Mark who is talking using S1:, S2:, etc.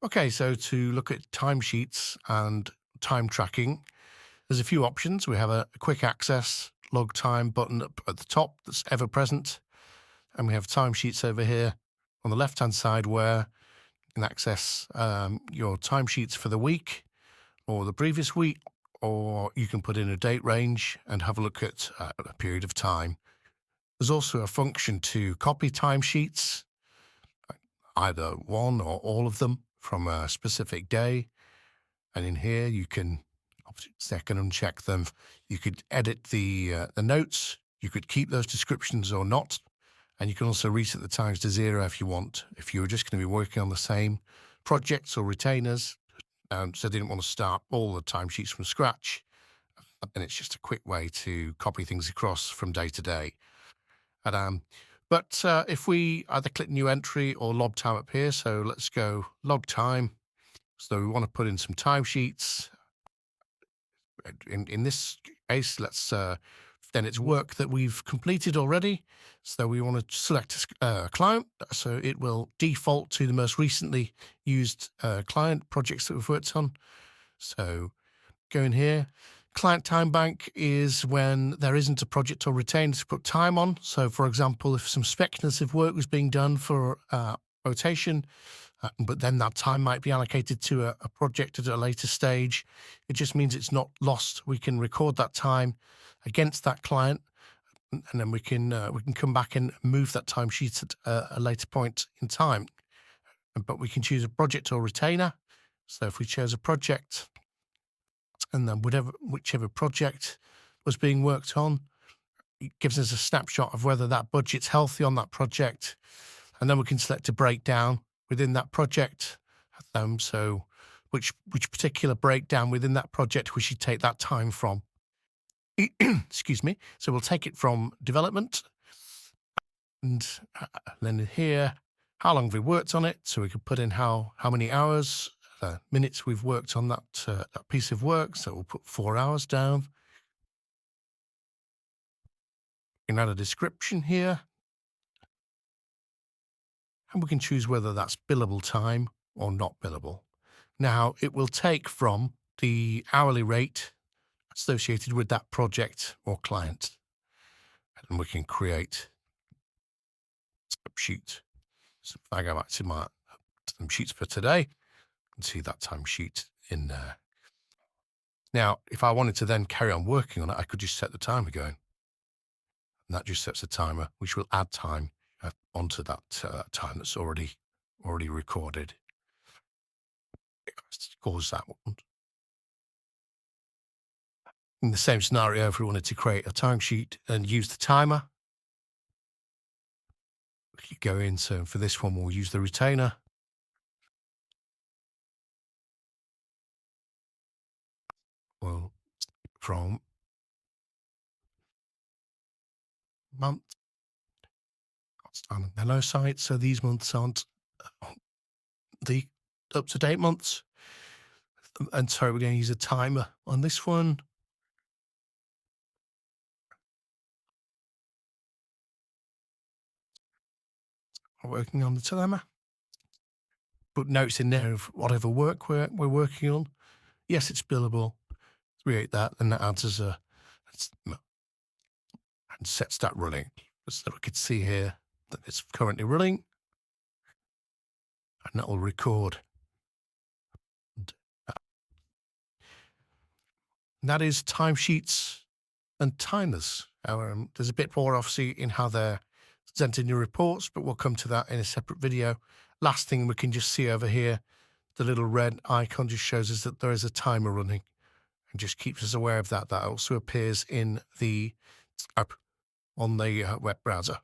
S1: Okay, so to look at timesheets and time tracking, there's a few options. We have a quick access log time button up at the top that's ever present. And we have timesheets over here on the left-hand side where you can access your timesheets for the week or the previous week, or you can put in a date range and have a look at a period of time. There's also a function to copy timesheets, either one or all of them from a specific day. And in here, you can second uncheck them. You could edit the notes. You could keep those descriptions or not. And you can also reset the times to 0 if you want. If you were just going to be working on the same projects or retainers, so they didn't want to start all the timesheets from scratch, and it's just a quick way to copy things across from day to day. But if we either click new entry or log time up here, so let's go log time. So we want to put in some timesheets. In this case, let's then it's work that we've completed already. So we want to select a client. So it will default to the most recently used client projects that we've worked on. So go in here. Client time bank is when there isn't a project or retainer to put time on. So for example, if some speculative work was being done for rotation, but then that time might be allocated to a project at a later stage, it just means it's not lost. We can record that time against that client, and then we can come back and move that timesheet at a later point in time. But we can choose a project or retainer. So if we chose a project, and then whichever project was being worked on, it gives us a snapshot of whether that budget's healthy on that project, and then we can select a breakdown within that project. So which particular breakdown within that project we should take that time from. Excuse me. So we'll take it from development, and then here, how long have we worked on it? So we could put in how many hours, minutes we've worked on that piece of work. So we'll put 4 hours down. We can add a description here, and we can choose whether that's billable time or not billable. Now, it will take from the hourly rate associated with that project or client, and we can create a sheet. So if I go back to my timesheets for today, you can see that timesheet in there. Now, if I wanted to then carry on working on it, I could just set the timer going, and that just sets a timer, which will add time onto that time that's already recorded. Cause that one. In the same scenario, if we wanted to create a timesheet and use the timer, we could go in. So for this one, we'll use the retainer. Well, from month, that's on the hello side. So these months aren't the up-to-date months. And so we're going to use a timer on this one. We're working on the timer. Put notes in there of whatever work we're working on. Yes, it's billable. Create that, and that adds as and sets that running. So we could see here that it's currently running, and that will record. And that is timesheets and timers. There's a bit more, obviously, in how they're sent in your reports, but we'll come to that in a separate video. Last thing we can just see over here, the little red icon just shows us that there is a timer running and just keeps us aware of that. That also appears in the app on the web browser.